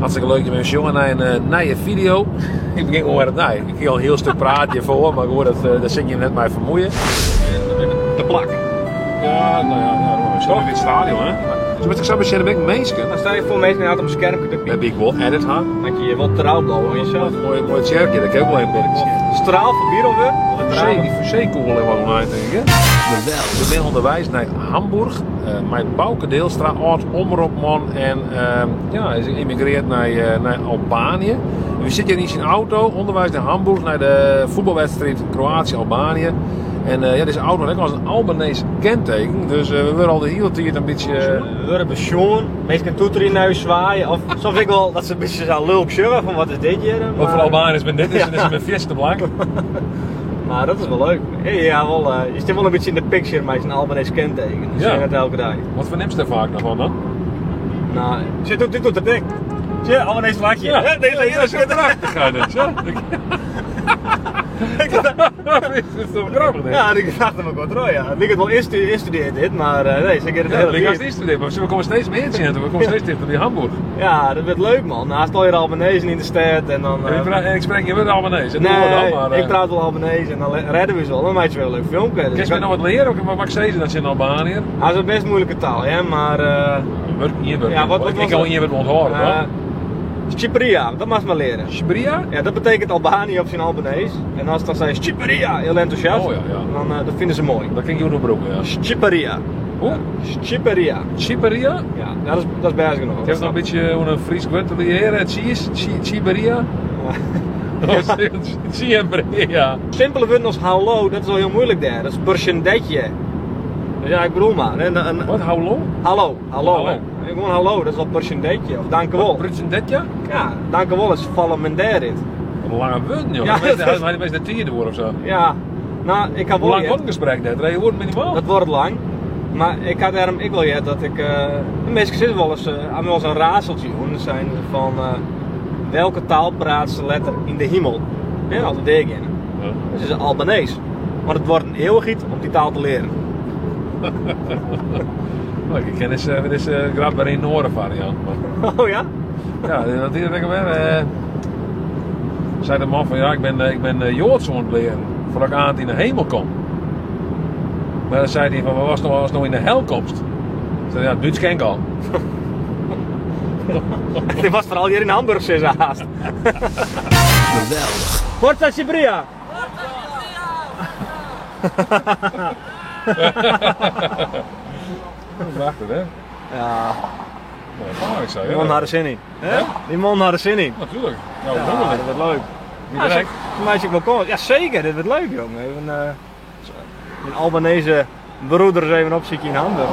Hartstikke leuk je bent jongen naar een nieuwe video. Ik begin gewoon weer het nij. Ik ging al een heel stuk praten voor, maar gewoon dat zit je net mij vermoeien. De plak. Ja, nou ja, zo in het stadion hè. Dus met ik zo ben ik mensen. Dan sta je voor mensen uit op een scherm. Dan heb ik wel edit ha. Dat je wat trouw blauw in jezelf. Mooi cherkje, dat kan ook wel een beetje. Straal van bier over. Die verzekering wel online denk ik. We zijn onderwijs naar Hamburg. Mijn Bouke Deelstra, oud omroepman en ja, is geïmigreerd naar Albanië. We zitten hier in zijn auto, onderwijs naar Hamburg, naar de voetbalwedstrijd Kroatië-Albanië. En ja, deze auto heeft als een Albanese kenteken, dus we worden al de hele tijd een beetje... We worden besjongen, meestal toeteren naar je zwaaien. Of soms vind ik wel dat ze een beetje zo leuk zeggen van wat is dit hier. Wat voor Albaniërs ben dit is, en is het met vierste blank. Maar dat is wel leuk. Ja, wel, je zit wel een beetje in de picture met een Albanese kenteken. Dus je het elke dag. Wat verneemt je vaak nog van dan? Nou, dit doet het ding. Zie je, Albanese vlakje. Ja, deze is erachter gaan dit, ja. Dat is toch grappig dit? Ja, ik dacht hem ook wat rooi, ja. Ik denk het wel instudeerd dit, maar nee, ze keren het hele als instudeerd, maar we komen steeds meer in zien, we komen steeds dichter bij Hamburg. Ja, dat werd leuk man. Naast al je Albanese in de stad en dan... En ik spreek je wel Albanese, nee, dan, maar, ik praat wel Albanese en dan redden we ze wel, dan maak je wel een leuk filmpje. Kun je nog wat leren? Wat mag ik zeggen dat je in Albanië? Dat is een best moeilijke taal, hè, maar... Ja, ik kan hier wat onthouden, hoor. Chypria, dat mag je maar leren. Chypria? Ja, dat betekent Albanië op zijn Albanese. En als dan zei Chypria, heel enthousiast, dan dat vinden ze mooi. Dat kan je ook nog broeken, ja. Chypria. Hoe? Chypria. Chypria? Ja, dat is bijna genoeg. Het heeft nog een beetje hoe een Fries woord te leren. Chypria? Chypria. Simpele woorden als hallo, dat is al heel moeilijk daar. Dat is percendetje. Dus ja, ik bedoel maar. Wat, hallo? Hallo. Gewoon hallo, dat is al percendetje. Of dankjewel. Percendetje? Ja, dankjewel is vallen men daarin. Een lange woord, joh. Ja, hij is de tiende woord of zo. Ja, nou, ik had wel... Hoe lang wordt een gesprek net? 3 woorden minimaal? Dat wordt lang. Maar ik wil je dat ik... de meesten zitten wel eens aan wel eens een raadseltje doen. Dat zijn van... welke taal praat ze letter in de hemel? Ja, altijd D in. Ja. Dat is Albanees. Maar het wordt een eeuwigheid om die taal te leren. Ik ken deze grap bij een Noorden variant. Oh ja? Ja, dat is lekker weer. Zei de man van ja, ik ben Joods aan het leren voordat ik aan het in de hemel kom. Maar dan zei hij van wat was nog in de helkomst? Ik zei ja, Duits ken ik al. Dit was vooral hier in Hamburg, zei ze haast. Geweldig. Forza Chypria! Wacht hè? Ja. Nou, ik zei, Die man had er zin in. Die man had er zin in. Natuurlijk. Nou, dat wordt leuk. Wie ben ik? Voor mij is het wel komen. Ja, zeker. Dit wordt leuk, jongen. Even een Albanese broeders even opzoeken in Hamburg.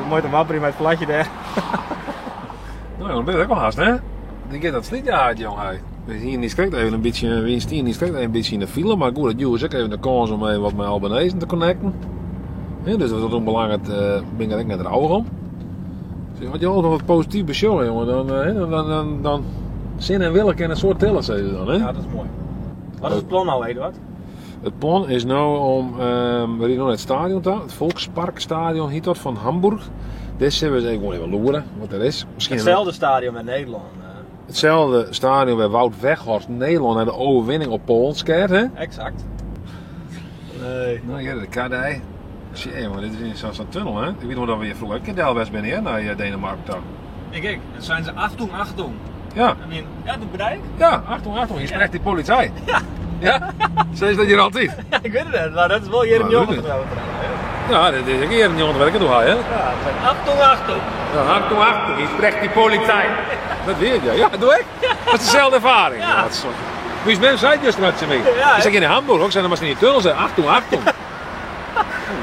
Mooi te wapperen met het platje daar. Nou, dan ben je ook wel haast, hè? Ik heb dat slietje uit, jongen. We zien hier niet even een beetje, een beetje in de file, maar goed, het is ook even de kans om even wat met Albanese te connecten. Ja, dus dat is ook belangrijk, ben ik net rouwig om. Dus wat je altijd nog wat positief beschouwen, jongen, dan zin en willen kunnen een soort tellen, zei ze dan, hè? Ja, dat is mooi. Wat is het plan nou, Eduard? Het plan is nou om, we gaan naar het stadion toe, het Volksparkstadion hier tot van Hamburg. Dit zullen we gewoon even loeren, wat er is. Misschien hetzelfde stadion met Nederland. Hetzelfde stadion waar Wout Weghorst Nederland naar de overwinning op Polen skeert, hè? Exact. Nee. Nou ja, de kadij. Zie je, maar dit is zo'n tunnel, hè? Ik weet nog dat we hier vroeger ook in Delwest ben, hè? Naar Denemarken toe. Ik, dan zijn ze Achtung. Ja. Ja, het bereik? Ja, Achtung, hier spreekt die politie. Ja. Ja? Zeg je dat hier altijd? Ja, ik weet het, maar dat is wel hier in Jongen trouwens. Ja, dit is hier in Jongen werken door hij, hè? Ja, het zijn Achtung. Ja, Achtung, hier spreekt die politie. Dat weet je, ja, dat doe ik. Dat is dezelfde ervaring. Ja. Wie is mensen uit je met je mee? Ja, ik zeg in Hamburg ook, zijn er maar in die tunnel, zeggen Achtung.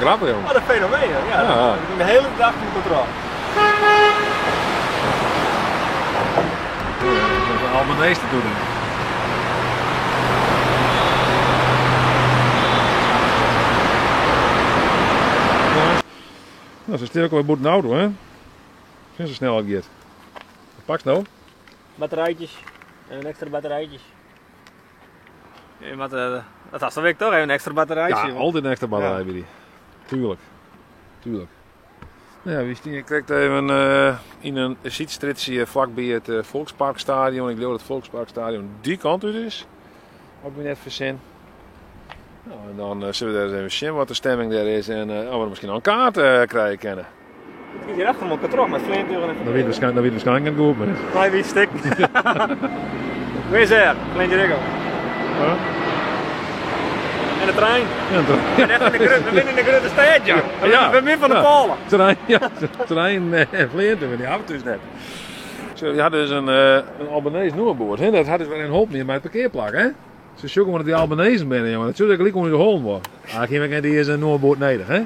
Grappig, jongen. Wat een fenomeen, ja. Ja. Ik ben de hele dag in controle. Dat is Albanese te doen. Nou, ze steken ook weer een auto, hè? Geen zo snel gaat. Pak nou. Batterijtjes. En extra batterijtjes. Ja, dat was dan weer toch, een extra batterijtje. Ja, altijd een extra batterij bij die. Tuurlijk. Ja, ik krijg even in een zitstritje vlakbij het Volksparkstadion. Ik geloof dat het Volksparkstadion die kant uit is. Ook weer net verzin. Nou, en dan zullen we daar eens even zien wat de stemming daar is en of we misschien al een kaart krijgen kennen. Ik hier achter elkaar terug met Vleendeuren en Dan weet je waarschijnlijk niet goed, maar... Klein wie stik. Wees er, Kleintje Riggo. Huh? En de trein. Ja, En echt we winnen in de grote stad, ja. Ja. We winnen van de Polen. Trein Vleendeuren, die hebben we dus net. Zo, die hadden dus een Albanese noemmerboord. Dat hadden ze weer een hoop meer bij het parkeerplak, hè? Ze zoeken maar dat die Albanese binnen, jongen. Dat zullen ze gelijk om de hol worden. Ah, geen die is een noemmerboord nodig, hè?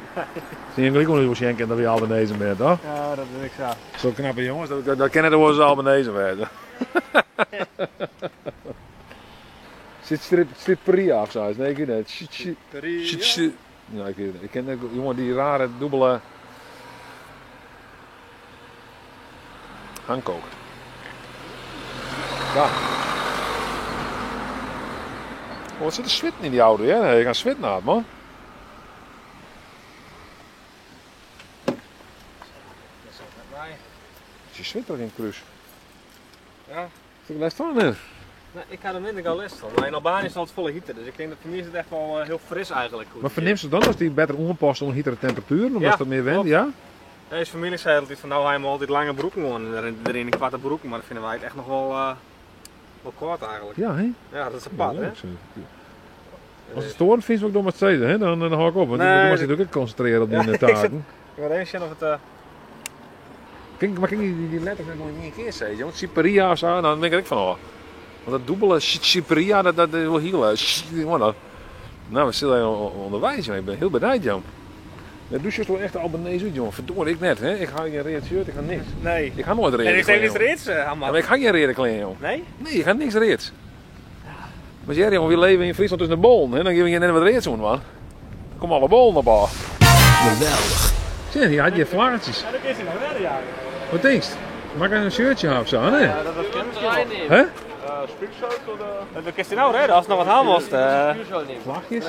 Ze hebben gelijk om de schenken dat die Albanese bent, toch? Ja, dat ben ik zo. Zo knappe jongens, dat kennen de woorden ze Albanese werden. Zit Peria of zo? Nee, ik weet het. Peria. Nou, ik weet het. Ik ken dat, jongen, die rare dubbele hangkoker. Ja. Oh, wat zit er zwitten in die auto, hè? Nee, je gaat zwitten aan, man. Is je zwit er in cruise? Ja. Is er les van, hè? Nou, ik had er minder al last van, maar in Albanië is het altijd volle hitte, dus ik denk dat voor mij is het echt wel heel fris eigenlijk. Maar verneemt ze dan als die beter ompast onder hetere temperaturen, omdat het meer wind, ja? Deze familie zei altijd van nou hij moet altijd lange broeken aan, erin een kwarte broeken, maar dat vinden wij het echt nog wel kort eigenlijk. Ja, hè? Ja, dat is apart, hè? Als het stormt, vind ik ook door met steden, hè? Dan hou ik op, want dan moet je ook concentreren op die taken. Ik wil even zien of het... Maar kijk, die letters nog niet een keer zeggen, want Siparia of zo, dan denk ik van oh. Want dat dubbele Siparia, dat is wel heel... Nou, we zitten onderwijs, ik ben heel benieuwd, Jan. Dat douche is toch echt Albanese uit, jongen. Verdorie, ik net, hè? Ik ga geen reed shirt, ik ga niks. Nee. Ik ga nooit reden. En ik zeg niet reeds, maar ik ga geen reden kleden, jongen. Nee? Nee, ik ga niks reeds. Maar jij, jongen, we leven in Friesland tussen de bolen, hè? Dan geef je net wat reeds doen, man. Dan komen alle bolen naar boven. Geweldig. Zie je, hier had je vlaggetjes. Ja, dat is in de verder, ja. Wat denk je? Maak een shirtje af, zo, hè? Ja, dat ken ik Hè? Dat kun je nou redden als het nog wat aan was. Vlagjes?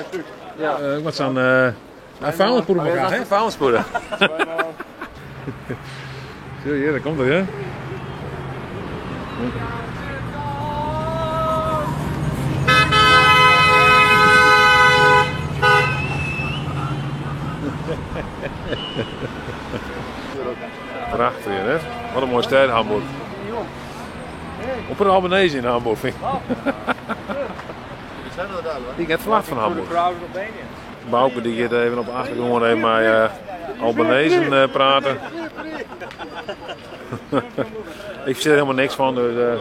Ja. Wat zijn vuilnispoeder elkaar, hè? Vuilnispoeder. Zie je, daar komt er, hè? Prachtig, hè? Wat een mooie stad, Hamburg. Op een Albanese in Hamburg, vind ik. Die gaat vlak van Hamburg. Bouke die gaat even op de achtergrond even met Albanese praten. Ik zie er helemaal niks van, dus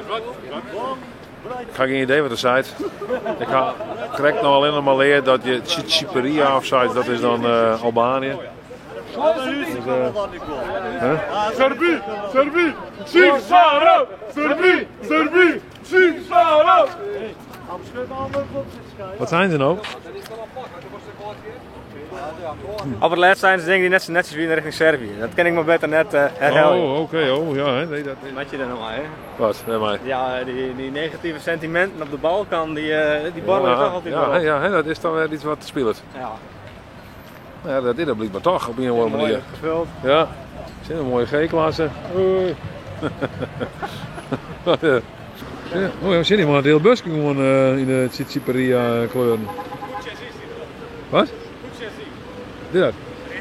ik ga geen idee wat er staat. Ik krijg nou alleen nog maar leren dat je Tshiperia of zo, dat is dan Albanië. Serbi, Serbi, Sigsara, Serbi, Serbi, Sigsara. Wat zijn ze nou? Op het laatst zijn ze denk ik net zo netjes weer richting Servië. Dat ken ik maar beter net herhalen. Oh, oké, oh ja, hè. Nee, dat... Wat je er nou maar, hè? Wat, bij mij? Ja, die negatieve sentimenten op de Balkan, die borrelen toch altijd wel op. Ja, dat is dan weer iets wat speelt. Ja. Ja, dat is dat blijkbaar toch op een of andere manier. Gevuld. Ja, zit een mooie G-klasse. Hoi. Oh ja, zit hier maar een heel busje gewoon in de Tsitsiparia kleuren. Wat? Dit? Rood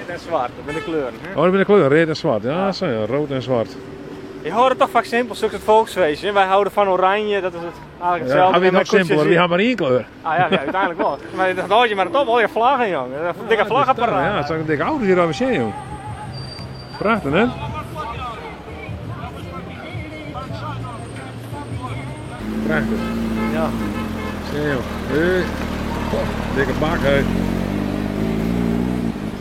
en zwart, dat zijn de kleuren. Hè? Oh, dat ben de kleur, rood en zwart. Ja, zo ja, rood en zwart. Je hoort het toch vaak simpel, zoals het volksfeestje. Wij houden van oranje, dat is het eigenlijk hetzelfde. Ja, we nog simpel, we hebben maar één kleur. Ah ja, uiteindelijk wel. Maar dat houd je maar top, al je vlaggen, jongen. Een dikke vlaggenparaat. Ja, het zijn een dikke auto's hier aan we zien, joh. Prachtig, hè? Prachtig. Ja. Zie je, joh. Dikke bak, hè.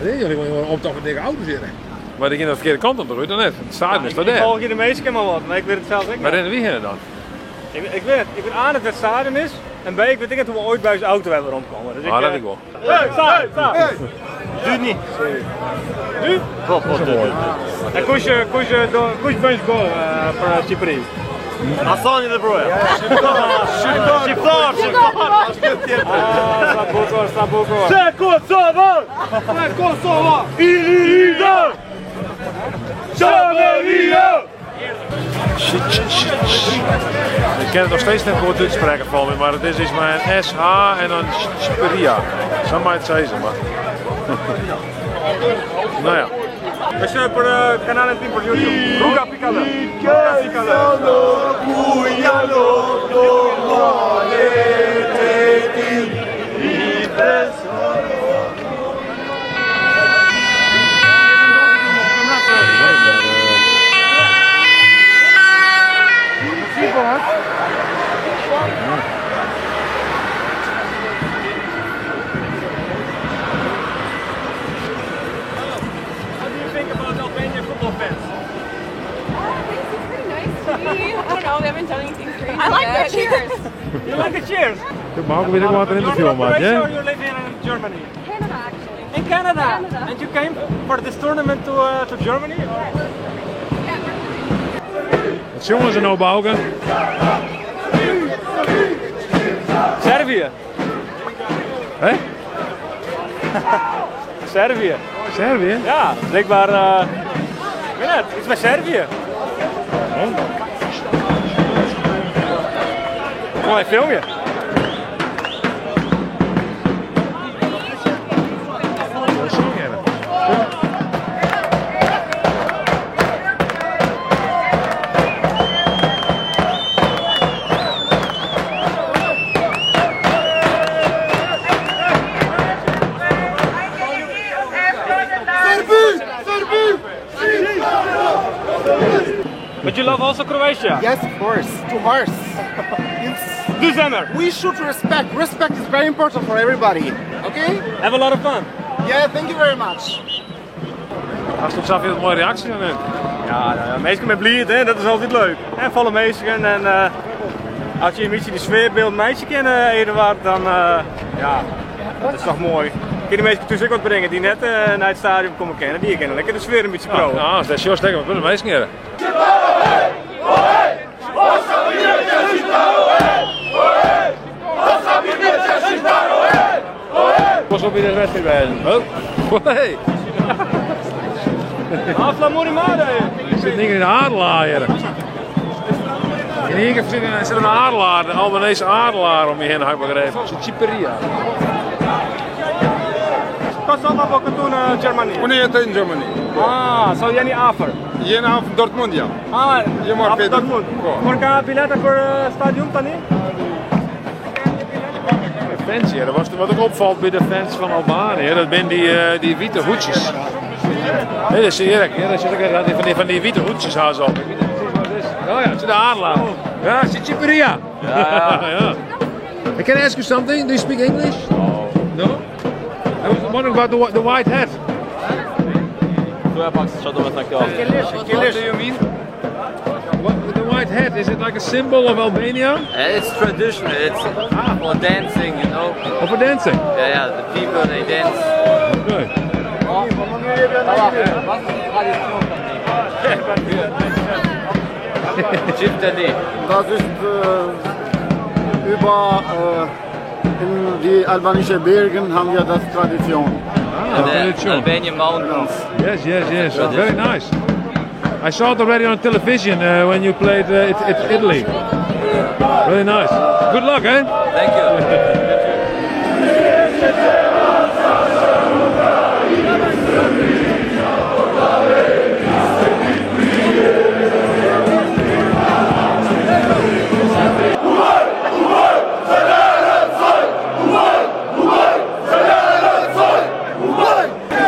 Nee, joh, ik wil op toch een dikke auto zitten. Maar ik ging de verkeerde kant op, dan net. Het stadion is daar. Ik volg je de meeste keer maar wat, maar ik weet het zelf ook niet. Maar rennen wie heen dan? Ik weet het. Ik weet aan dat het stadion is. En B, ik weet niet hoe we ooit bij zijn auto hebben rondkomen. Dus Ah, dat ik wel. Hey, sta! Duurt niet. Nu? Dat is mooi. En koes punch goal voor Cyprus. Hassan in de broer. Shibdar! Sabukor! Kosovo! Kosovo! İli'den! Saveria! Ik ken het nog steeds niet goed uitspreken van me, maar het is iets met een SH en dan Speria. Zo maar het zeggen, maar. Nou ja. Questo per canale team per YouTube. Ruga Picada. I don't know, they haven't done anything crazy. I like yet. the cheers. You like the cheers? Maar ook weer ik wat een interview maken, You're ja? you live in Germany. Canada, actually. In Canada. Canada. And you came for this tournament to Germany? Wat jongens er nou bouwen? Servië. Hé? Servië. Servië? Ja, blijkbaar. Ik weet het, iets met Servië. Mooi filmpje. But you love also Croatia? Yes, of course. To horse. December. We should respect. Respect is very important for everybody. Okay? Have a lot of fun. Yeah, thank you very much. Als het zelf een mooie reactie aan Ja, meestal met blied, hè, dat is altijd leuk. En volle meisjes en als je een beetje de sfeerbeeld meisje kennen Eduard, dan ja, dat is toch mooi. Kun je die meisjes tussen ook wat brengen die net naar het stadion komen kennen, die kennen lekker de sfeer een beetje pro. Ja, dat is juist lekker, we kunnen meisjes keren. Pas op in de wedstrijd bij. Oh, hey. Afla Morimade! Er zit niet in de adelaar hier. In één keer zit een adelaar, een Albanese adelaar om je heen, heb ik begrepen. Chiperia. Cosa va toen Germany? Wanneer je in Germany? Ah, so jij niet affer? Je naar Dortmund, ja. Ah, Je mag after verder. Dortmund. Ja. Voor elkaar biletten voor stadion dan niet? Fans hier, dat was wat ook opvalt bij de fans van Albanië, dat zijn die witte hoedjes. Nee, dat is eerlijk, ja, dat zit van die witte hoedjes haast op. Oh ja, het is de adelaar. Ja, het is Chiperia. Ja. Can I ask you something? Do you speak English? No. I was wondering about the white hat. What do you mean? The white hat, is it like a symbol of Albania? It's traditional. It's for dancing, you know. Or for dancing? Yeah, the people they dance. Okay. Gyptali. Das ist in die albanischen Bergen haben wir das Tradition. The Albanian mountains. Yes. Very nice. I saw it already on television when you played Italy. Really nice. Good luck, eh? Thank you.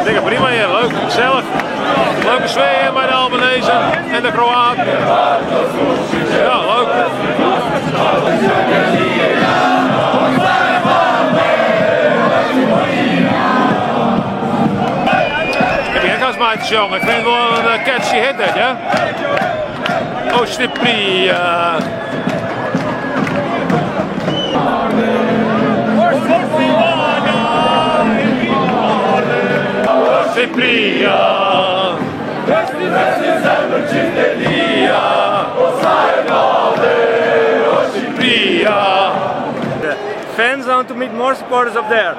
Lekker prima hier, leuk, gezellig. Leuke sfeer bij de Albanezen en de Kroaten. Ja, leuk. Ik heb geen kastmaatjes, jongen. Ik vind wel een catchy hit, dit, ja? Oh, Stipri. Stipria. Fans want to meet more supporters up there.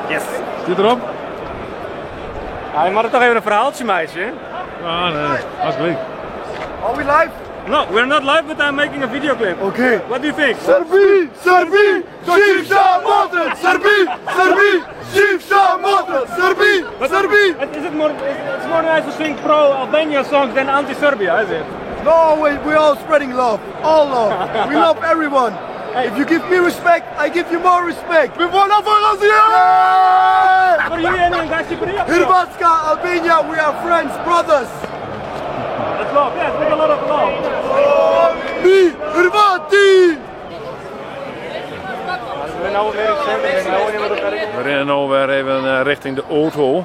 Yes. Zit erop? Ja, je mag toch even een verhaaltje, meisje. Ja, nee, alsjeblieft. Are we live? No, we're not live, but I'm making a video clip. Okay. What do you think? Serbie, Serbie, Živša Modrić, Serbie, Serbie, Živša Modrić, Serbie, Serbie. It's more nice to sing pro-Albania songs than anti-Serbia, is it? No, we're all spreading love, all love. We love everyone. If you give me respect, I give you more respect. We wanna Voor jullie en een gastje voor jou? Hrvatska, Albania, we are friends, brothers. That's love, yes, with a lot of love. Mi, Hrvati! We rennen nou weer even richting de auto.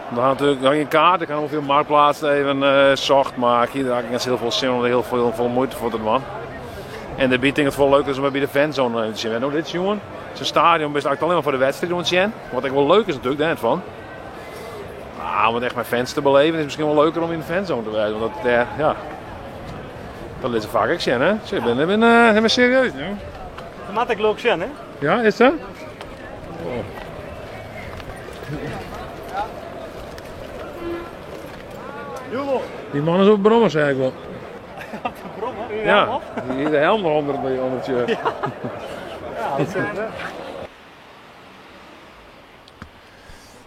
We gaan natuurlijk nog geen kaart, ik kan nog veel marktplaatsen even zacht maken. Hier heb ik heel veel zin om er heel veel moeite voor te doen. En de bieting het wel leuk is om bij de fanzone te zien. Nou, dit jongen, zijn stadion is eigenlijk alleen maar voor de wedstrijd doen zien. Wat ik wel leuk is natuurlijk, daar van. Nou, om het echt met fans te beleven is misschien wel leuker om in de fanzone te wijzen. Want dat, ja, dat is vaak ik zien, hè. Ik ben serieus, nu. Dat maakt ik leuk zien, hè? Ja, is dat? Oh. Die man is op brommer, zeg ik wel. Ja, hier de helm eronder bij het shirt. Ja, dat zijn we.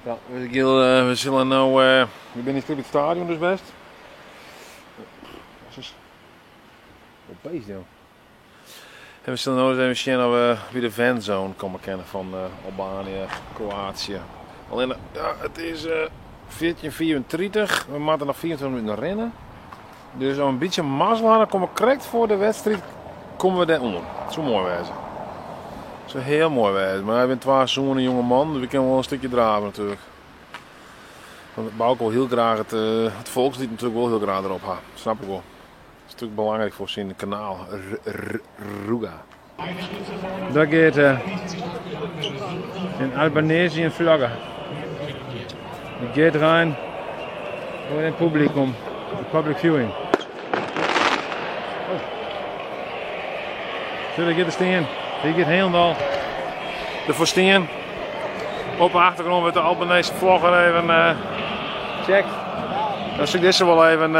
Ja, we zullen nou. Ik ben niet goed op het stadion, dus best. Wat beest, joh. En we zullen nou eens even zien of we bij de fanzone komen kennen van Albanië, Kroatië. Alleen, ja, het is 14:34, we moeten nog 24 minuten rennen. Dus om een beetje mazzel hebben, komen we correct voor de wedstrijd, komen we daar onder. Het zou mooi wezen. Het zou heel mooi wezen. Maar ik ben 12 zo'n jonge man, dus we kunnen wel een stukje draven natuurlijk. Want Bauke wil heel graag het volkslied natuurlijk wel heel graag erop hebben. Snap ik wel. Dat is natuurlijk belangrijk voor zijn kanaal. Ruga. Daar gaat in Albanese een vlaggen. Die gaat rein voor het publiek. Public viewing. Oh. Zullen we gaan staan? Die gaat helemaal ervoor staan. Op de achtergrond met de Albanese vlogger even check. Dan zou ik deze wel even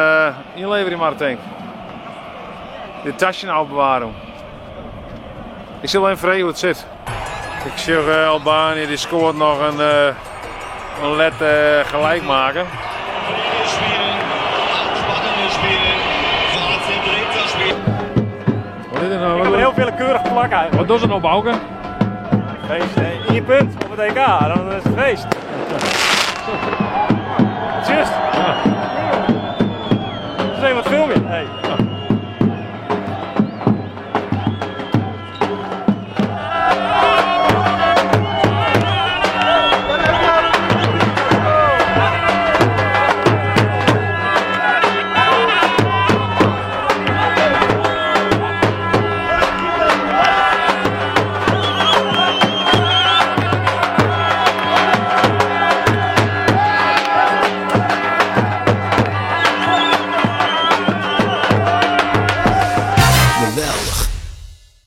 inleveren, Martijn. De tasje nou bewaren. Ik zie wel even vrij hoe het zit. Ik zie Albanië die scoort nog een let gelijk maken. Wat is er nou? Ik heb een heel willekeurig plak uit. Wat doet ze nou, Bauke? Feest, nee. 1 punt op het EK, dan is het feest. Just. Ja.